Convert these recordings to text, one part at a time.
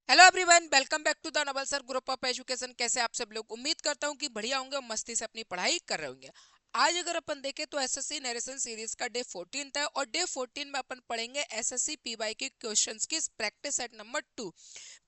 Hello everyone, welcome back to the Naval sir group of education. कैसे आप सब लोग? उम्मीद करता हूँ कि बढ़िया होंगे और मस्ती से अपनी पढ़ाई कर रहे होंगे। आज अगर अपन देखें तो एसएससी नरेशन सीरीज का डे 14 है और डे 14 में अपन पढ़ेंगे एसएससी पीवाई के क्वेश्चंस की practice set number 2।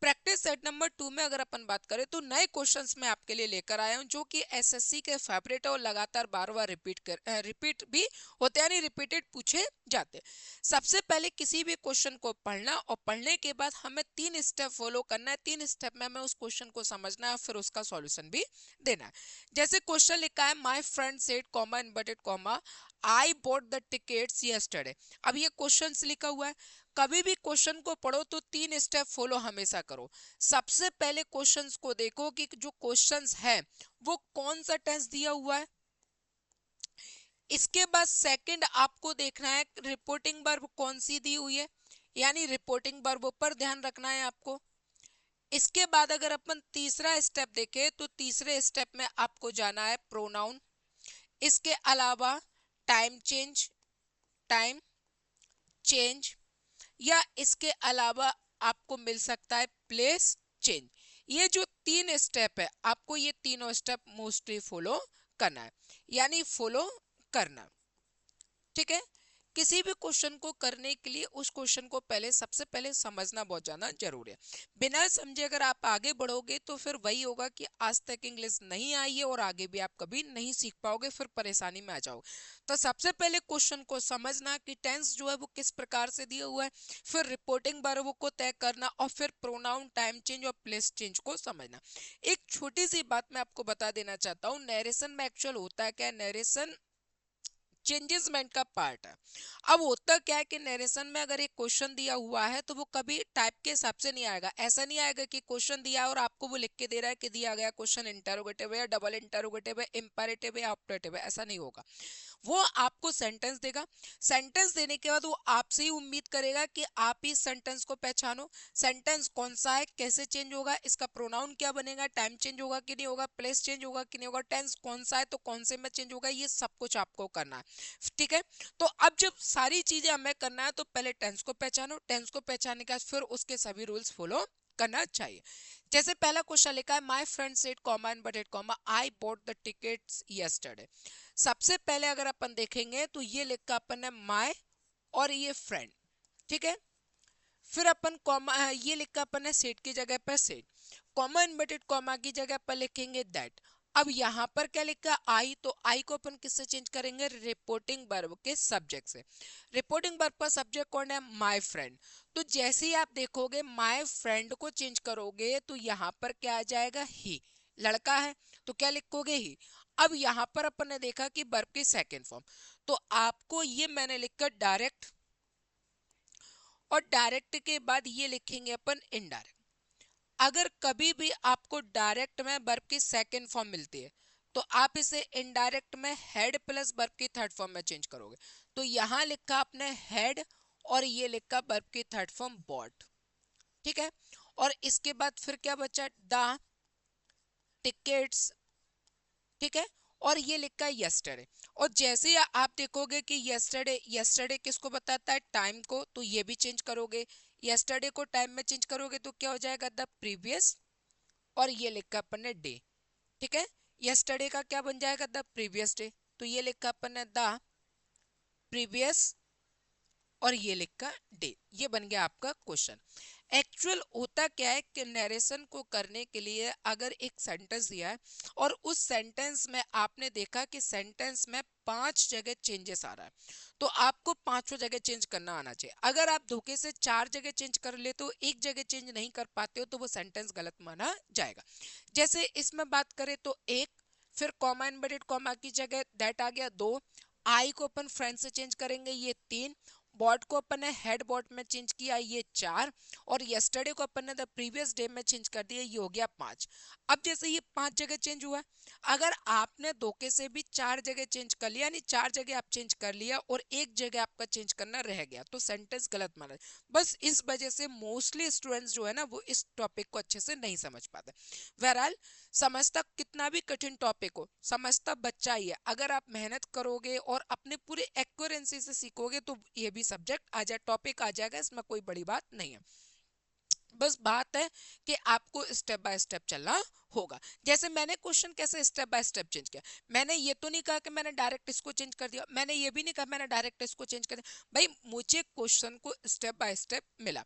Practice set number 2 में अगर अपन बात करें तो नए क्वेश्चंस मैं आपके लिए लेकर आया हूं जो कि एसएससी के फेवरेट है और लगातार बार बार रिपीट भी होते हैं, यानी रिपीटेड पूछे जाते हैं। सबसे पहले किसी भी क्वेश्चन को पढ़ना और पढ़ने के बाद हमें 3 स्टेप फॉलो करना है। 3 स्टेप में हमें उस क्वेश्चन को समझना है, फिर उसका सॉल्यूशन भी देना है। जैसे क्वेश्चन लिखा है my friend said comma inverted comma I bought the tickets yesterday. अब ये क्वेश्चंस लिखा हुआ है। कभी भी क्वेश्चन को पढ़ो तो 3 स्टेप फॉलो हमेशा करो। सबसे पहले क्वेश्चंस को देखो कि जो क्वेश्चंस है वो कौन सा टेंस दिया हुआ है। इसके बाद सेकंड आपको देखना है रिपोर्टिंग वर्ब कौन सी दी हुई है, यानी रिपोर्टिंग वर्ब पर ध्यान रखना है आपको। इसके बाद अगर अपन तीसरा स्टेप देखें तो तीसरे स्टेप में आपको जाना है प्रोनाउन। इसके अलावा टाइम चेंज, टाइम चेंज, या इसके अलावा आपको मिल सकता है प्लेस चेंज। ये जो 3 स्टेप है आपको ये तीनों स्टेप मोस्टली फॉलो करना है, यानी फॉलो करना। ठीक है। किसी भी क्वेश्चन को करने के लिए उस क्वेश्चन को पहले सबसे पहले समझना बहुत ज्यादा जरूरी है। बिना समझे अगर आप आगे बढ़ोगे तो फिर वही होगा कि आज तक इंग्लिश नहीं आई है और आगे भी आप कभी नहीं सीख पाओगे, फिर परेशानी में आ जाओगे। तो सबसे पहले क्वेश्चन को समझना कि टेंस जो है वो किस प्रकार से दिया हुआ है, फिर रिपोर्टिंग वर्ब को तय करना और फिर प्रोनाउन, टाइम चेंज और प्लेस चेंज को समझना। एक छोटी सी बात मैं आपको बता देना चाहता हूँ, नरेशन में एक्चुअल होता है क्या, नरेशन चेंजेसमेंट का पार्ट है। अब होता क्या है कि नरेशन में अगर एक क्वेश्चन दिया हुआ है तो वो कभी टाइप के हिसाब से नहीं आएगा। ऐसा नहीं आएगा कि क्वेश्चन दिया है और आपको वो लिख के दे रहा है कि दिया गया क्वेश्चन इंटरोगेटिव है या डबल इंटरोगेटिव है, इंपेरेटिव है या ऑप्टेटिव है, ऐसा नहीं होगा। वो आपको सेंटेंस देगा। सेंटेंस देने के बाद वो आपसे ही उम्मीद करेगा कि आप ही सेंटेंस को पहचानो। सेंटेंस कौन सा है, कैसे चेंज होगा, इसका प्रोनाउन क्या बनेगा, टाइम चेंज होगा कि नहीं होगा, प्लेस चेंज होगा कि नहीं होगा, टेंस कौन सा है तो कौन से में चेंज होगा, ये सब कुछ आपको करना है। ठीक है। तो अब जब सारी चीजें हमें करना है तो पहले टेंस को पहचानो, टेंस को पहचानने के बाद फिर उसके सभी रूल्स फॉलो करना चाहिए। जैसे पहला क्वेश्चन लिखा है my friend said comma inverted comma I bought the tickets yesterday. सबसे पहले अगर अपन देखेंगे तो ये लिखा अपन है माय और ये फ्रेंड। ठीक है। फिर अपन कॉमा ये लिखा अपन है सेट की जगह पर सेट, कॉमा इनवर्टेड कॉमा की जगह पर लिखेंगे दैट। अब यहाँ पर क्या लिखा आई, तो आई को अपन किससे चेंज करेंगे, रिपोर्टिंग वर्ब के सब्जेक्ट से। रिपोर्टिंग वर्ब का सब्जेक्ट कौन है, माय फ्रेंड। तो जैसे ही आप देखोगे माय फ्रेंड को चेंज करोगे तो यहाँ पर क्या आ जाएगा, ही, लड़का है तो क्या लिखोगे, ही। अब यहाँ पर अपन ने देखा कि वर्ब की सेकेंड फॉर्म, तो आपको ये मैंने लिखकर डायरेक्ट, और डायरेक्ट के बाद ये लिखेंगे अपन इनडायरेक्ट। अगर कभी भी आपको डायरेक्ट में वर्ब की सेकंड फॉर्म मिलती है तो आप इसे इनडायरेक्ट में हेड प्लस वर्ब की थर्ड फॉर्म में चेंज करोगे। तो यहां लिखा आपने हेड और ये लिखा वर्ब की थर्ड फॉर्म बॉट। ठीक है। और इसके बाद फिर क्या बचा, द टिकट्स। ठीक है। और ये लिखा है यस्टरडे। और जैसे ही आप देखोगे कि यस्टरडे, यस्टरडे किसको बताता है, टाइम को, तो ये भी चेंज करोगे। यस्टरडे को टाइम में चेंज करोगे तो क्या हो जाएगा, द प्रीवियस, और ये लिखा अपन ने डे। ठीक है। यस्टरडे का क्या बन जाएगा, द प्रीवियस डे, तो ये लिखा अपन ने द प्रीवियस, और ये लिखा डे। ये बन गया आपका क्वेश्चन। एक्चुअल होता क्या है कि नरेशन को करने के लिए अगर एक सेंटेंस दिया है और उस सेंटेंस में आपने देखा कि सेंटेंस में 5 जगह चेंजेस आ रहा है, तो आपको 5 जगह चेंज करना आना चाहिए। अगर आप धोखे से 4 जगह चेंज कर ले तो 1 जगह चेंज नहीं कर पाते हो तो वो सेंटेंस गलत माना जाएगा। जैसे इसमें बात करें तो एक, फिर कॉमा इनवर्टेड कॉमा की जगह दैट आ गया 2, आई को अपन फ्रेंड से चेंज करेंगे ये 3, बॉट को अपन ने हेड बॉट में चेंज किया ये 4, और यस्टरडे को अपन ने द प्रीवियस डे में चेंज कर दिया, ये हो गया 5। अब जैसे ये 5 जगह चेंज हुआ, अगर आपने धोखे से भी 4 जगह चेंज कर लिया, यानी 4 जगह आप चेंज कर लिया और 1 जगह आपका चेंज करना रह गया, तो सेंटेंस गलत माना। बस इस वजह से मोस्टली स्टूडेंट्स जो है ना वो इस टॉपिक को अच्छे से नहीं समझ पाते। बहरहाल समझता कितना भी कठिन टॉपिक हो, समझता बच्चा ही है। अगर आप मेहनत करोगे और अपने पूरे एक्यूरेंसी से सीखोगे तो ये भी सब्जेक्ट आ जाए, टॉपिक आ जाएगा, इसमें कोई बड़ी बात नहीं है। बस बात है कि आपको स्टेप बाय स्टेप चलना होगा। जैसे मैंने क्वेश्चन कैसे स्टेप बाय स्टेप चेंज किया, मैंने ये तो नहीं कहा कि मैंने डायरेक्ट इसको चेंज कर दिया, मैंने ये भी नहीं कहा मैंने डायरेक्ट इसको चेंज कर दिया। भाई मुझे क्वेश्चन को स्टेप बाय स्टेप मिला।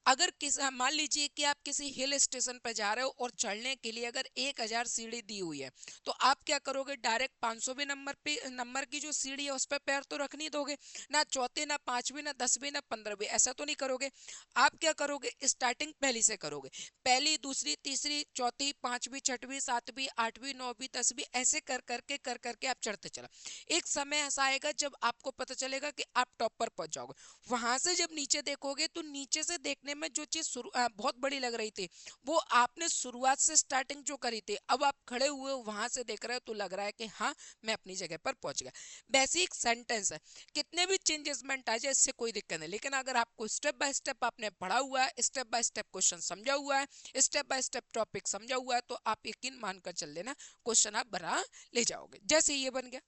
अगर मान लीजिए कि आप किसी हिल स्टेशन पर जा रहे हो और चढ़ने के लिए अगर 1000 सीढ़ी दी हुई है, तो आप क्या करोगे, डायरेक्ट 500वें नंबर पे नंबर की जो सीढ़ी है उस पर पैर तो रख नहीं दोगे ना, चौथे ना पांचवी ना 10वीं ना 15वीं, ऐसा तो नहीं करोगे। आप क्या करोगे, स्टार्टिंग पहली से करोगे, पहली दूसरी तीसरी चौथी पांचवी छठवीं सातवीं आठवीं नौवीं 10वीं, ऐसे कर करके आप चढ़ते चला। एक समय ऐसा आएगा जब आपको पता चलेगा कि आप टॉप पर पहुंच जाओगे। वहां से जब नीचे देखोगे तो नीचे से देखने में जो चीज बहुत बड़ी लग रही थी, वो आपने शुरुआत से स्टार्टिंग जो करी थी, अब आप खड़े हुए हो वहां से देख रहे हो तो लग रहा है कि हाँ मैं अपनी जगह पर पहुंच गया। बेसिक सेंटेंस है, कितने भी चेंजेसमेंट आ जाए इससे कोई दिक्कत नहीं, लेकिन अगर आपको स्टेप बाय स्टेप आपने पढ़ा हुआ है, स्टेप बाय स्टेप क्वेश्चन समझा हुआ है, स्टेप बाय स्टेप टॉपिक समझा हुआ है, तो आप यकीन मानकर चल लेना क्वेश्चन आप बना ले जाओगे। जैसे ये बन गया।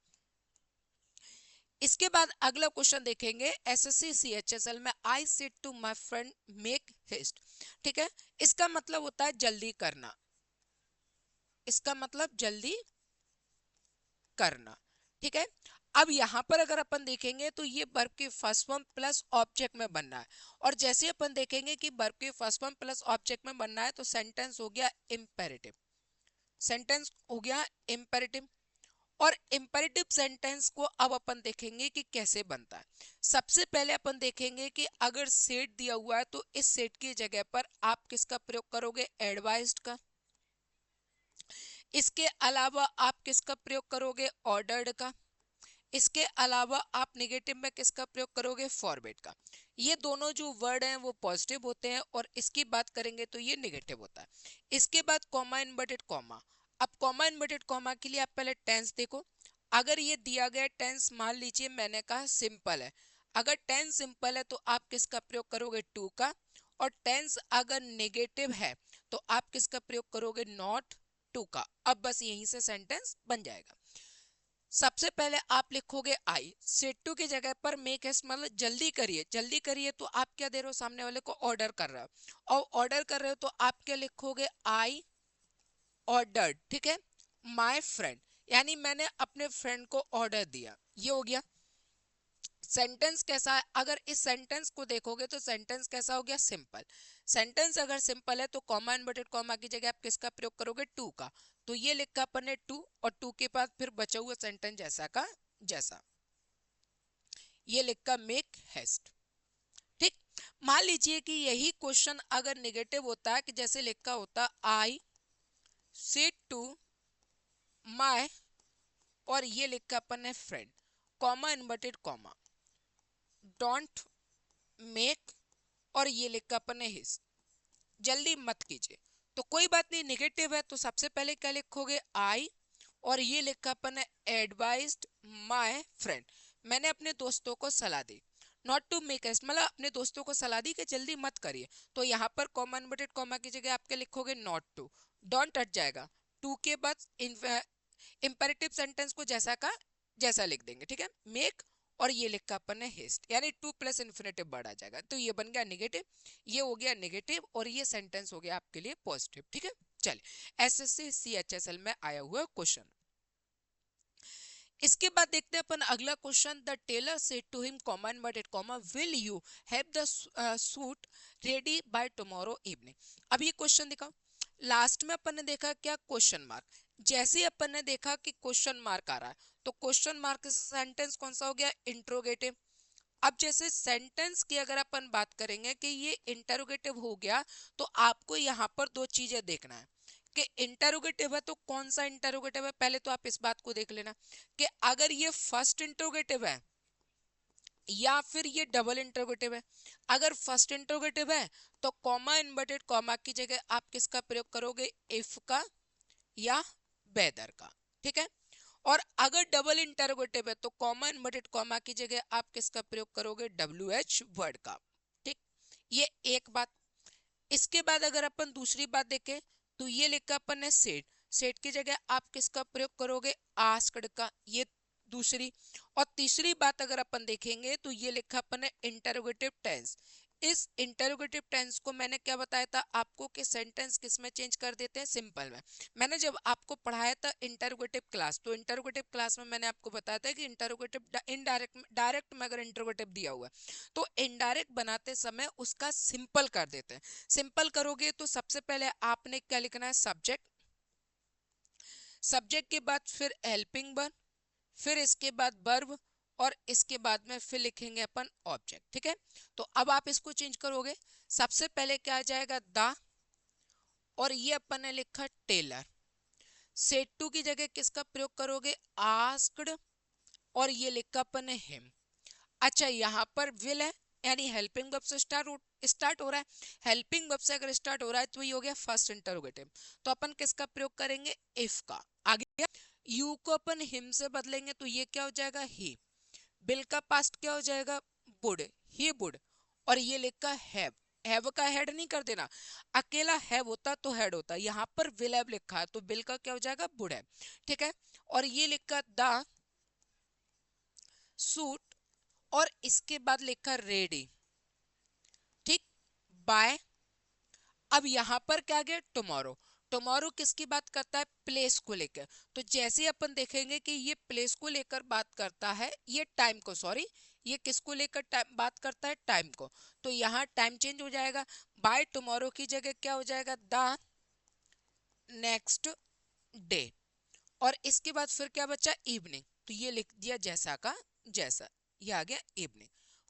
इसके बाद अगला क्वेश्चन देखेंगे, एसएससी सीएचएसएल में, I said to my friend make haste. ठीक है, इसका मतलब होता है जल्दी करना, इसका मतलब जल्दी करना। ठीक है, अब यहां पर अगर अपन देखेंगे तो ये वर्ब की फर्स्ट फॉर्म प्लस ऑब्जेक्ट में बनना है, और जैसे अपन देखेंगे कि वर्ब की फर्स्ट फॉर्म प्लस ऑब्जेक्ट में बनना है तो सेंटेंस हो गया इंपेरेटिव, सेंटेंस हो गया इंपेरेटिव। और इंपेरेटिव सेंटेंस को अब अपन देखेंगे कि कैसे बनता है। सबसे पहले अपन देखेंगे कि अगर सेट दिया हुआ है तो इस सेट की जगह पर आप किसका प्रयोग करोगे, एडवाइज्ड का। इसके अलावा आप किसका प्रयोग करोगे, ऑर्डर्ड का। इसके अलावा आप नेगेटिव में किसका प्रयोग करोगे, फॉरवर्ड का। ये दोनों जो वर्ड हैं वो पॉजिटिव होते हैं, और इसकी बात करेंगे तो ये नेगेटिव होता है। इसके बाद कॉमा इन्वर्टेड कॉमा। अब कॉमा इन्वर्टेड कॉमा के लिए आप पहले टेंस देखो। अगर ये दिया गया टेंस, मान लीजिए मैंने कहा सिंपल है, अगर टेंस सिंपल है तो आप किसका प्रयोग करोगे, टू का। और टेंस अगर नेगेटिव है तो आप किसका प्रयोग करोगे, नॉट टू का। अब बस यहीं से सेंटेंस बन जाएगा। सबसे पहले आप लिखोगे आई, सेट टू की जगह पर मेक हेस्ट मतलब जल्दी करिए, जल्दी करिए, तो आप क्या दे रहे हो, सामने वाले को ऑर्डर कर रहे हो, और ऑर्डर कर रहे हो तो आप क्या लिखोगे, आई ऑर्डर्ड। ठीक है, माय फ्रेंड, यानी मैंने अपने फ्रेंड को ऑर्डर दिया, ये हो गया। सेंटेंस कैसा है, अगर इस सेंटेंस को देखोगे तो सेंटेंस कैसा हो गया, सिंपल। सेंटेंस अगर सिंपल है तो कॉमा इन्वर्टेड कॉमा की जगह आप किसका प्रयोग करोगे, टू का। तो ये लिखा अपन ने टू, और टू के बाद फिर बचा हुआ सेंटेंस जैसा का जैसा, ये लिखा मेक हेस्ट। ठीक, मान लीजिए कि यही क्वेश्चन अगर नेगेटिव होता है, कि जैसे लिखा होता आई सेड टू माय, और ये लिखा अपन ने friend, comma inverted comma, don't make, और ये लिखा अपन ने हिस, जल्दी मत कीजिए। तो कोई बात नहीं, नेगेटिव है तो सबसे पहले क्या लिखोगे, आई, और ये लिखा अपन ने एडवाइज्ड माय फ्रेंड, मैंने अपने दोस्तों को सलाह दी। नॉट टू मेक हेस्ट मतलब अपने दोस्तों को सलाह दी कि जल्दी मत करिए, तो यहाँ पर कॉमा इन्वर्टेड कॉमा की जगह आप क्या लिखोगे, नॉट टू। डोंट हट जाएगा, टू के बाद इंपेरेटिव सेंटेंस को जैसा का जैसा लिख देंगे। ठीक है, मेक, और ये लिखा अपन ने हेस्ट, यानी टू प्लस इन्फिनेटिव वर्ड आ जाएगा, तो ये बन गया नेगेटिव, ये हो गया नेगेटिव, और ये सेंटेंस हो गया आपके लिए पॉजिटिव। ठीक है, चलिए एसएससी सीएचएसएल में आया हुआ क्वेश्चन। इसके बाद देखते हैं अपन अगला question, the tailor said to him comma inverted comma will you have the suit ready by tomorrow evening. अब ये क्वेश्चन दिखाओ। लास्ट में अपन ने देखा क्या, क्वेश्चन मार्क, जैसे ही अपन ने देखा कि क्वेश्चन मार्क आ रहा है तो क्वेश्चन मार्क से सेंटेंस कौन सा हो गया, इंट्रोगेटिव। अब जैसे सेंटेंस की अगर अपन बात करेंगे कि ये इंटरोगेटिव हो गया, तो आपको यहाँ पर दो चीजें देखना है कि इंटरोगेटिव है तो कौन सा इंटरोगेटिव है। पहले तो आप इस बात को देख लेना कि अगर ये फर्स्ट इंटरोगेटिव है या फिर ये डबल इंटरोगेटिव है। अगर फर्स्ट इंटरोगेटिव है तो कॉमा इन्वर्टेड कॉमा की जगह आप किसका प्रयोग करोगे, इफ का या वेदर का। ठीक है, और अगर डबल इंटरोगेटिव है तो कॉमा इन्वर्टेड कॉमा की जगह आप किसका प्रयोग करोगे, डब्ल्यू एच वर्ड का। ठीक, ये एक बात। इसके बाद अगर अपन दूसरी बात देखें तो ये लिखा अपन ने सेट, सेट की जगह आप किसका प्रयोग करोगे, आस्क्ड का, ये दूसरी। और तीसरी बात अगर अपन देखेंगे तो ये लिखा अपन ने इंटरोगेटिव टेंस, इस इंटरोगेटिव टेंस को मैंने क्या बताया था आपको कि सेंटेंस किस में चेंज कर देते हैं, सिंपल में। मैंने जब आपको पढ़ाया था इंटरोगेटिव क्लास, तो इंटरोगेटिव क्लास में मैंने आपको बताया था कि इंटरोगेटिव इनडायरेक्ट डायरेक्ट में अगर इंटरोगेटिव दिया हुआ है तो इनडायरेक्ट बनाते समय उसका सिंपल कर देते हैं। सिंपल करोगे तो सबसे पहले आपने क्या लिखना है, सब्जेक्ट, सब्जेक्ट के बाद फिर हेल्पिंग वर्ब, फिर इसके बाद वर्ब, और इसके बाद में फिर लिखेंगे अपन ऑब्जेक्ट। ठीक है, तो अब आप इसको चेंज करोगे, सबसे पहले क्या आ जाएगा, द, और ये अपन ने लिखा टेलर। सेड टू की जगह किसका प्रयोग करोगे, आस्क्ड, और ये लिखा अपन ने हिम। अच्छा, यहाँ पर विल है, यानी हेल्पिंग वर्ब से स्टार्ट हो रहा है। हेल्पिंग वर्ब से अगर स्टार्ट हो रहा है तो ये हो गया फर्स्ट इंटरोगेटिव, तो अपन किसका प्रयोग करेंगे, इफ का। आगे यू को अपन हिम से बदलेंगे तो ये क्या हो जाएगा, ही। बिल का पास्ट क्या हो जाएगा, वुड, ही वुड, और ये लिखा हैव का हेड नहीं कर देना, अकेला हैव होता तो हेड होता, यहाँ पर विल हैव लिखा है तो बिल का क्या हो जाएगा, वुड है। ठीक है, और ये लिखा द सूट, और इसके बाद लिखा रेडी। ठीक, बाय। अब यहां पर क्या गया, टुमारो। टुमारो किसकी बात करता है, प्लेस को लेकर। तो जैसे अपन देखेंगे कि ये प्लेस को लेकर बात करता है, ये टाइम को, सॉरी, ये किसको लेकर बात करता है, टाइम को, तो यहाँ टाइम चेंज हो जाएगा। बाय टुमारो की जगह क्या हो जाएगा, द नेक्स्ट डे, और इसके बाद फिर क्या बचा, इवनिंग, तो ये लिख दिया जैसा का जैसा, ये आ गया इवनिंग।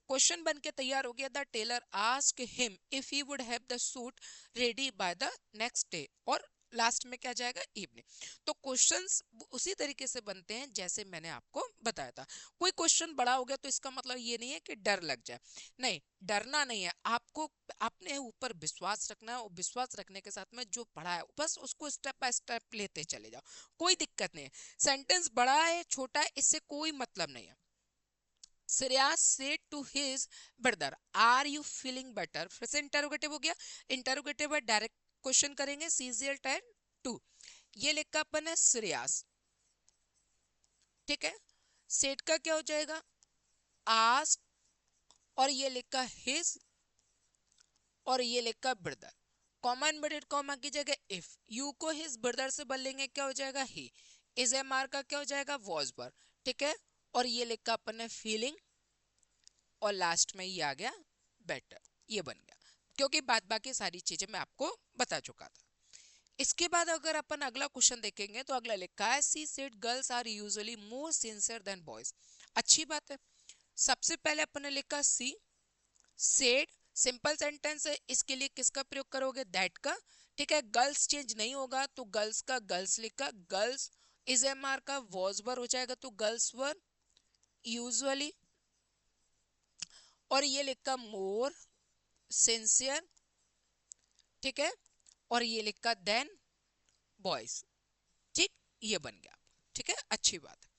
क्वेश्चन बन के तैयार हो गया, the tailor ask him if he would have the suit ready by the next day, और लास्ट में क्या जाएगा, इवनिंग। तो क्वेश्चंस उसी तरीके से बनते हैं जैसे मैंने आपको बताया था। कोई क्वेश्चन बड़ा हो गया तो इसका मतलब ये नहीं है कि डर लग जाए, नहीं, डरना नहीं है आपको, अपने ऊपर विश्वास रखना है, और विश्वास रखने के साथ में जो पढ़ा है बस उसको स्टेप बाय स्टेप लेते चले जाओ, कोई दिक्कत नहीं है। सेंटेंस बड़ा है छोटा है इससे कोई मतलब नहीं है। Shreyas said to his brother are you feeling better, फिर से इंटरोगेटिव हो गया, इंटरोगेटिव है, डायरेक्ट क्वेश्चन करेंगे, सीजीएल टाइप टू, ये लिखा अपन है श्रेयास। ठीक है, सेड का क्या हो जाएगा, आस्क, और ये लिखा हिज, और ये लिखा ब्रदर, कॉमा इनवर्टेड कॉमा की जगह इफ, यू को हिज ब्रदर से बदलेंगे क्या हो जाएगा, ही, इज एम आर का क्या हो जाएगा, वॉज बर। ठीक है, और ये लिखा अपन ने फीलिंग, और लास्ट में ये आ गया बेटर, ये बन गया, क्योंकि बाद बाकी सारी चीजें मैं आपको बता चुका था। इसके बाद अगर अपन अगला क्वेश्चन देखेंगे तो अगला लिखा है, she said girls are usually more sincere than boys. अच्छी बात है, सबसे पहले अपन ने लिखा सी सेड, सिंपल सेंटेंस है, इसके लिए किसका प्रयोग करोगे, दैट का। ठीक है, गर्ल्स चेंज नहीं होगा तो गर्ल्स का गर्ल्स लिखा, गर्ल्स इज एम आर का वॉज वर हो जाएगा तो गर्ल्स वर यूजुअली, और ये लिखा मोर सिंसियर। ठीक है, और ये लिखा देन बॉयज। ठीक, ये बन गया। ठीक है, अच्छी बात है।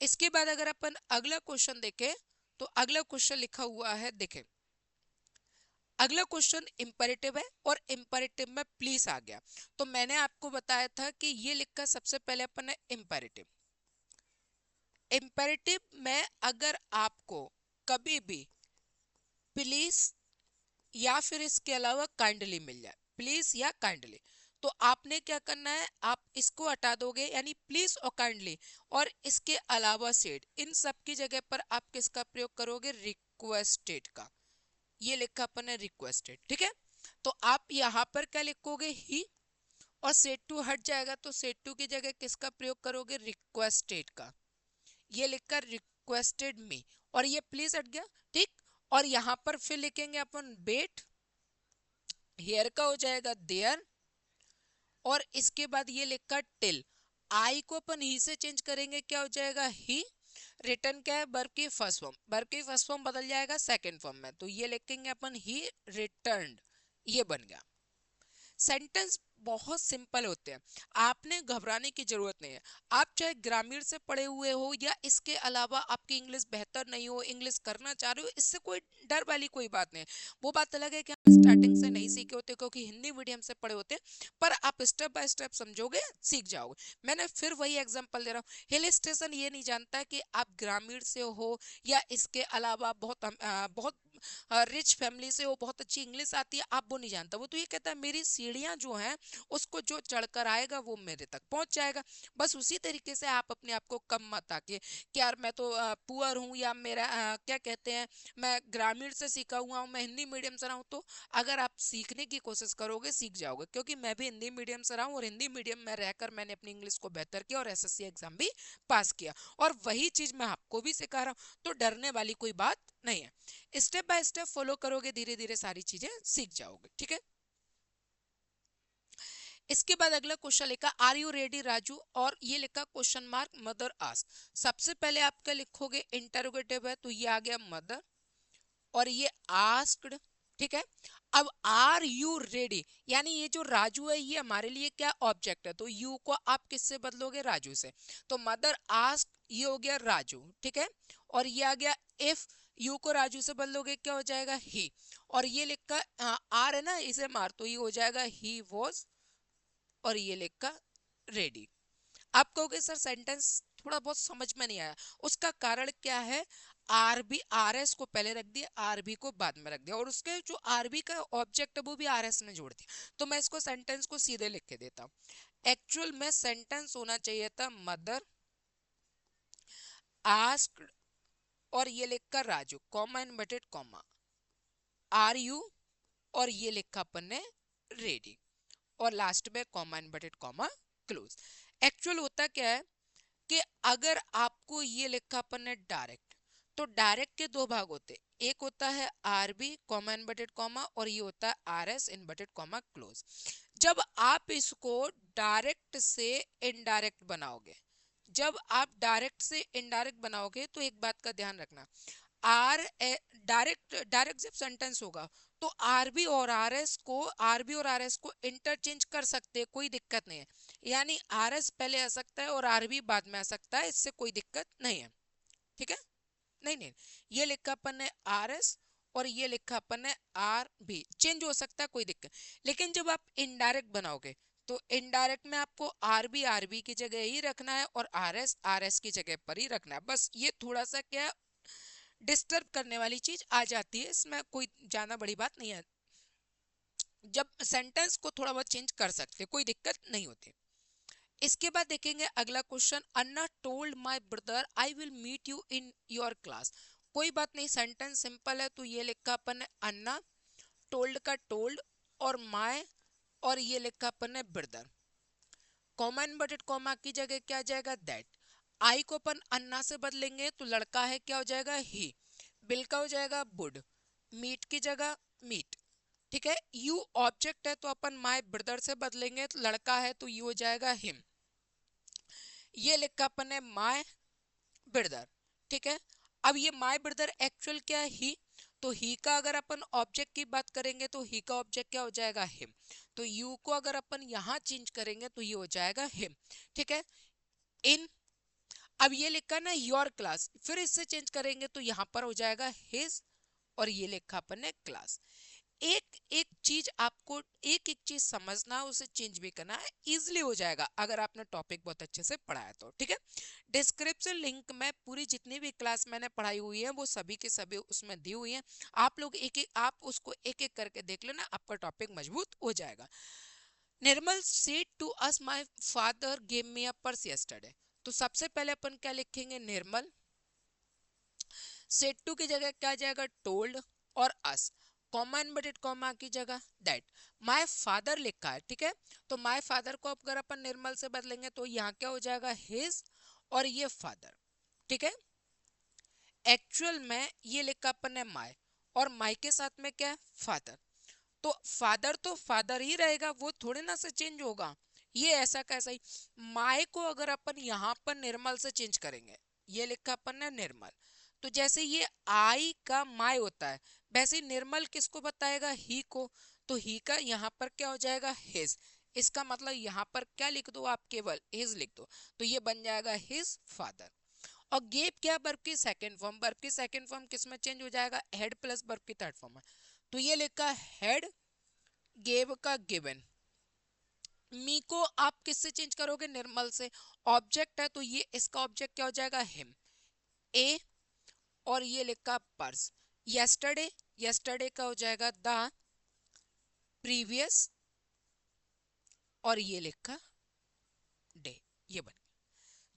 इसके बाद अगर अपन अगला क्वेश्चन देखें तो अगला क्वेश्चन लिखा हुआ है, देखें अगला क्वेश्चन इंपेरेटिव है, और इंपेरेटिव में प्लीज आ गया, तो मैंने आपको बताया था कि ये लिखा सबसे पहले अपन ने इंपेरेटिव। इंपेरेटिव में अगर आपको कभी भी प्लीज या फिर इसके अलावा काइंडली मिल जाए, प्लीज या काइंडली, तो आपने क्या करना है, आप इसको हटा दोगे, यानी प्लीज और काइंडली, और इसके अलावा सेड, इन सब की जगह पर आप किसका प्रयोग करोगे, रिक्वेस्टेड का, ये लिखा अपन ने रिक्वेस्टेड। ठीक है, तो आप यहाँ पर क्या लिखोगे, ही, और सेड टू हट जाएगा तो सेड टू की जगह किसका प्रयोग करोगे, रिक्वेस्टेड का, ये लिखकर रिक्वेस्टेड मी, और ये प्लीज हट गया। ठीक, और यहाँ पर फिर लिखेंगे अपन वेट, हेयर का हो जाएगा देयर, और इसके बाद ये लिखा टिल, आई को अपन ही से चेंज करेंगे क्या हो जाएगा, ही। रिटर्न क्या है, वर्ब की फर्स्ट फॉर्म, वर्ब की फर्स्ट फॉर्म बदल जाएगा सेकंड फॉर्म में, तो ये लिखेंगे अपन ही रिटर्न्ड, ये बन गया। सेंटेंस बहुत सिंपल होते हैं, आपने घबराने की जरूरत नहीं है। आप चाहे ग्रामीण से पढ़े हुए हो या इसके अलावा आपकी इंग्लिश बेहतर नहीं हो, इंग्लिश करना चाह रहे हो, इससे कोई डर वाली कोई बात नहीं है। वो बात अलग है कि हम स्टार्टिंग से नहीं सीखे होते क्योंकि हिंदी मीडियम से पढ़े होते हैं, पर आप स्टेप बाय स्टेप समझोगे, सीख जाओगे। मैंने फिर वही एग्जांपल दे रहा हूँ, हिल स्टेशन ये नहीं जानता कि आप ग्रामीण से हो या इसके अलावा बहुत बहुत रिच फैमिली से हो, बहुत अच्छी इंग्लिश आती है, आप वो नहीं जानता। वो तो ये कहता है मेरी सीढ़ियां जो हैं उसको जो चढ़कर आएगा वो मेरे तक पहुंच जाएगा। बस उसी तरीके से आप अपने आप को कम मत आके कि यार मैं तो पुअर हूँ या मेरा क्या कहते हैं, मैं ग्रामीण से सीखा हुआ हूँ, मैं हिंदी मीडियम से रहा हूँ। तो अगर आप सीखने की कोशिश करोगे सीख जाओगे, क्योंकि मैं भी हिंदी मीडियम से रहा हूँ और हिंदी मीडियम में रहकर मैंने अपनी इंग्लिश को बेहतर किया और एसएससी एग्जाम भी पास किया, और वही चीज मैं आपको भी सिखा रहा हूँ। तो डरने वाली कोई बात नहीं है, स्टेप बाय स्टेप फॉलो करोगे, धीरे धीरे सारी चीजें सीख जाओगे। ठीक है, इसके बाद अगला क्वेश्चन लिखा आर यू रेडी राजू, और ये लिखा क्वेश्चन मार्क मदर आस्क। सबसे पहले आपका लिखोगे इंटरोगेटिव है तो ये आ गया मदर, और ये आस्क्ड। ठीक है, अब आर यू रेडी, यानी ये जो राजू है ये हमारे लिए क्या ऑब्जेक्ट है, तो यू को आप किससे बदलोगे, राजू से। तो मदर आस्क ये हो गया राजू। ठीक है, और ये आ गया इफ यू को राजू से बदलोगे क्या हो जाएगा, ही। और ये लिखा आर है ना, इसे मार, तो ये हो जाएगा ही वॉज, और ये लिखा रेडी। आप कहोगे सर सेंटेंस थोड़ा बहुत समझ में नहीं आया, उसका कारण क्या है, आरबी आर एस को पहले रख दिया, आरबी को बाद में रख दिया, और उसके जो आरबी का ऑब्जेक्ट है वो भी आर एस में जोड़ दिया। तो मैं इसको सेंटेंस को सीधे लिख के देता हूँ। एक्चुअल में सेंटेंस होना चाहिए था मदर आस्क्ड, और ये लिखकर Raju, comma inverted comma, are you, और ये लिखा अपन ने रेडी, और लास्ट में comma inverted comma close. Actual होता क्या है कि अगर आपको ये लिखा अपन ने डायरेक्ट, तो डायरेक्ट के दो भाग होते, एक होता है आरबी कॉमा इनवर्टेड कॉमा, और ये होता है R S inverted comma close. जब आप इसको डायरेक्ट से इनडायरेक्ट बनाओगे, जब आप डायरेक्ट से इनडायरेक्ट बनाओगे तो एक बात का ध्यान रखना, आर डायरेक्ट डायरेक्ट जब सेंटेंस होगा तो आरबी और आरएस को, आरबी और आरएस को इंटरचेंज कर सकते हैं, कोई दिक्कत नहीं है। यानी आरएस पहले आ सकता है और आरबी बाद में आ सकता है, इससे कोई दिक्कत नहीं है। ठीक है, नहीं नहीं, ये लिखा अपन ने आर एस और ये लिखा अपन ने आर बी, चेंज हो सकता है, कोई दिक्कत। लेकिन जब आप इनडायरेक्ट बनाओगे तो इनडायरेक्ट में आपको आरबी की जगह ही रखना है और आर एस की जगह पर ही रखना है। बस ये थोड़ा सा क्या डिस्टर्ब करने वाली चीज आ जाती है, इसमें कोई ज्यादा बड़ी बात नहीं है। जब सेंटेंस को थोड़ा बहुत चेंज कर सकते, कोई दिक्कत नहीं होती। इसके बाद देखेंगे अगला question, Anna told my brother I will meet you in your class. कोई बात नहीं, सेंटेंस सिंपल है, तो ये लिखा अपन ने अन्ना, टोल्ड का टोल्ड, और माय, और ये लिखा अपन ने ब्रदर, कॉमा इनवर्टेड कॉमा की जगह क्या आ जाएगा, दैट। आई को अपन अन्ना से बदलेंगे तो लड़का है क्या हो जाएगा, ही। बिल का हो जाएगा वुड, मीट की जगह मीट। ठीक है, यू ऑब्जेक्ट है तो अपन माय ब्रदर से बदलेंगे, तो लड़का है तो यू हो जाएगा हिम। ये लिखा अपन ने माय ब्रदर। ठीक है, अब ये माय ब्रदर एक्चुअल क्या है, ही। तो ही का अगर अपन ऑब्जेक्ट की बात करेंगे तो ही का ऑब्जेक्ट क्या हो जाएगा, हिम। तो यू को अगर अपन यहां चेंज करेंगे तो ये हो जाएगा हिम। ठीक है, इन, अब ये लिखा ना योर क्लास, फिर इससे चेंज करेंगे तो यहां पर हो जाएगा हिज, और ये लिखा अपन ने क्लास। एक एक चीज आपको एक एक चीज समझना है, उसे चेंज भी करना है, इजिली हो जाएगा अगर आपने टॉपिक बहुत अच्छे से पढ़ा है तो। ठीक है, डिस्क्रिप्शन लिंक में पूरी जितनी भी क्लास मैंने पढ़ाई हुई है वो सभी के सभी उसमें दी हुई है, आप लोग एक एक आप उसको एक एक करके देख लेना, आपका टॉपिक मजबूत हो जाएगा। Nirmal said to us my father gave me a purse yesterday. तो सबसे पहले अपन क्या लिखेंगे, निर्मल, सेड टू की जगह क्या आ जाएगा, टोल्ड, और अस, कॉमा इनवर्टेड कॉमा की जगह दैट। माय फादर लिखा है, ठीक है, तो माय फादर को अगर अपन निर्मल से बदलेंगे तो यहाँ क्या हो जाएगा, हिज, और ये फादर। ठीक है, एक्चुअल में ये लिखा अपन ने माय, और माय के साथ में क्या है, फादर। तो फादर ही रहेगा, वो थोड़े ना से चेंज होगा, ये ऐसा कैसा ही। माय को अगर अपन यहाँ पर निर्मल से चेंज करेंगे, ये लिखा अपन ने निर्मल, तो जैसे ये आई का माय होता है वैसे ही निर्मल किसको बताएगा, ही को, तो ही का यहाँ पर क्या हो जाएगा, हिज। इसका मतलब यहाँ पर क्या लिख दो आप, केवल हिज लिख दो, तो ये बन जाएगा हिज फादर। और गेव क्या, वर्ब की सेकंड फॉर्म, वर्ब की सेकंड फॉर्म किस में चेंज हो जाएगा, हेड प्लस वर्ब की थर्ड फॉर्म में, तो ये लिखा हेड, गेव का गिवन। मी को आप किससे चेंज करोगे, निर्मल से, ऑब्जेक्ट है तो ये इसका ऑब्जेक्ट क्या हो जाएगा, हिम, ए, और ये लिखा पर्स। यस्टरडे, यस्टरडे का हो जाएगा द प्रीवियस, और ये लिखा डे, ये बन।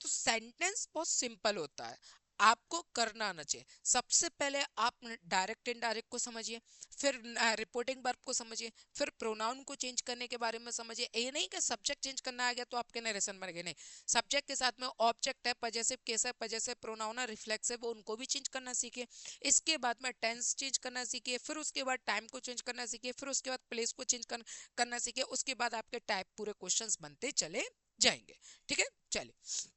तो सेंटेंस बहुत सिंपल होता है, आपको करना आना चाहिए। सबसे पहले आप डायरेक्ट इनडायरेक्ट को समझिए, फिर रिपोर्टिंग वर्ब को समझिए, फिर प्रोनाउन को चेंज करने के बारे में समझिए। ये नहीं कि सब्जेक्ट चेंज करना आ गया तो आपके नरेशन बन गए, नहीं, सब्जेक्ट के साथ में ऑब्जेक्ट है, पजेसिव केस है, पजेसिव प्रोनाउन है, रिफ्लेक्सिव, वो उनको भी चेंज करना सीखिए। इसके बाद में टेंस चेंज करना सीखिए, फिर उसके बाद टाइम को चेंज करना सीखिए, फिर उसके बाद प्लेस को चेंज करना सीखिए। उसके बाद आपके टाइप पूरे क्वेश्चंस बनते चले जाएंगे। ठीक है, चलिए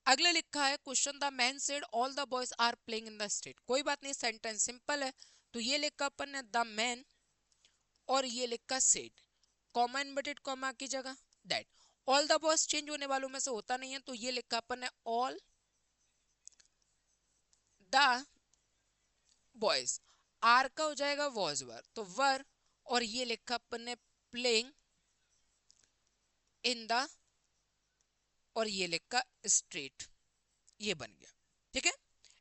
अगले लिखा है question, the man said all the boys are playing in the street. कोई बात नहीं, सेंटेंस सिंपल है, तो ये लिखा अपन ने द मैन, और ये लिखा सेड, कॉमा इन्वर्टेड कॉमा की जगह that. All the boys change होने वालों में से होता नहीं है, तो ये लिखा अपन ने ऑल द बॉयज, आर का हो जाएगा वॉज वर, तो वर, और ये लिखा अपन ने प्लेइंग इन द, और ये लिखा स्ट्रीट, ये बन गया। ठीक है,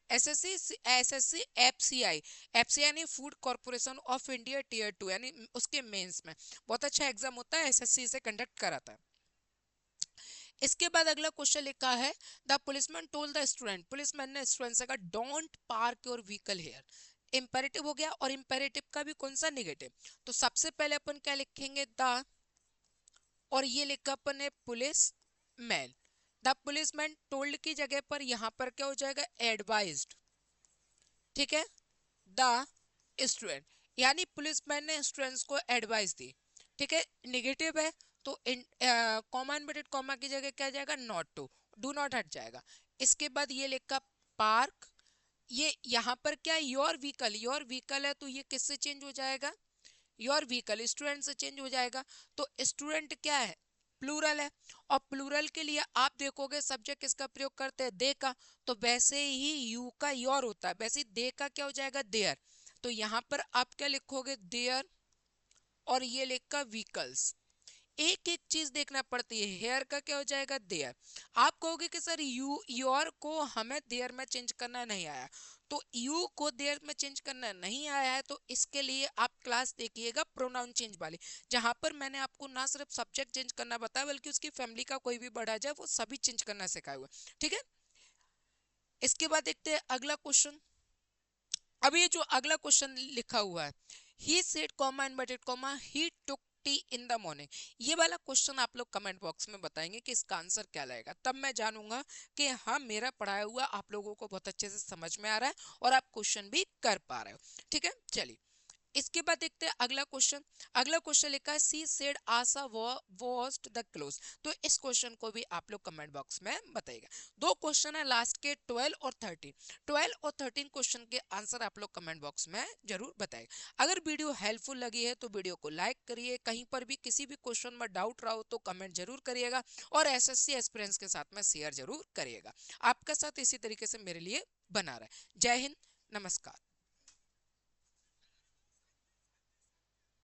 एसएससी, एसएससी एफसीआई, एफसीआई यानी food corporation of India tier 2, यानी उसके मेंस में बहुत अच्छा एग्जाम होता है, एसएससी से कंडक्ट कराता है। इसके बाद अगला क्वेश्चन लिखा है, the policeman told the student, policeman ने स्टूडेंट से कहा don't park your vehicle here. Imperative हो गया, और इंपेरेटिव का भी कौन सा, नेगेटिव। तो सबसे पहले अपन क्या लिखेंगे, द, और ये लिखा अपन ने police man, the policeman told की जगह पर यहां पर क्या हो जाएगा, एडवाइज्ड। ठीक है, द स्टूडेंट, यानी पुलिसमैन ने स्टूडेंट्स को एडवाइस दी। ठीक है, नेगेटिव है, तो कॉमा इन्वर्टेड कॉमा की जगह क्या जाएगा, नॉट टू, डू नॉट हट जाएगा। इसके बाद ये लिखा पार्क, ये यहाँ पर क्या, योर व्हीकल, योर व्हीकल है तो ये किससे चेंज हो जाएगा, योर व्हीकल स्टूडेंट से चेंज हो जाएगा। तो स्टूडेंट क्या है, प्लूरल है, और प्लूरल के लिए आप देखोगे सब्जेक्ट किसका प्रयोग करते हैं, दे का, तो वैसे ही यू का योर होता है, वैसे ही दे का क्या हो जाएगा, देयर। तो यहाँ पर आप क्या लिखोगे, देयर, और ये लिखा व्हीकल्स। एक एक चीज देखना पड़ती है, हेयर का क्या हो जाएगा, देयर। आप कहोगे कि सर यू योर को हमें देयर में चेंज करना नहीं आया, तो यू को देयर में चेंज करना नहीं आया है, तो इसके लिए आप क्लास देखिएगा प्रोनाउन चेंज वाली, जहां पर मैंने आपको ना सिर्फ सब्जेक्ट चेंज करना बताया बल्कि उसकी फैमिली का कोई भी बढ़ा जाए वो सभी चेंज करना सिखाया हुआ। ठीक है, इसके बाद देखते हैं अगला क्वेश्चन। अब ये जो अगला क्वेश्चन लिखा हुआ है, he said comma inverted comma he took T in the morning, ये वाला क्वेश्चन आप लोग कमेंट बॉक्स में बताएंगे कि इसका आंसर क्या लगेगा, तब मैं जानूंगा कि हाँ मेरा पढ़ाया हुआ आप लोगों को बहुत अच्छे से समझ में आ रहा है और आप क्वेश्चन भी कर पा रहे हो। ठीक है, चलिए इसके बाद देखते हैं अगला क्वेश्चन। अगला क्वेश्चन लिखा है she said Asha washed the clothes, तो इस क्वेश्चन को भी आप लोग कमेंट बॉक्स में बताइएगा। दो क्वेश्चन है लास्ट के, 12 और 13, 12 और 13 क्वेश्चन के आंसर आप लोग कमेंट बॉक्स में जरूर बताइएगा। अगर वीडियो हेल्पफुल लगी है तो वीडियो को लाइक करिए, कहीं पर भी किसी भी क्वेश्चन में डाउट रहा हो तो कमेंट जरूर करिएगा, और एसएससी एस्पिरेंट्स के साथ में शेयर जरूर करिएगा। आपका साथ इसी तरीके से मेरे लिए बना रहा है। जय हिंद, नमस्कार।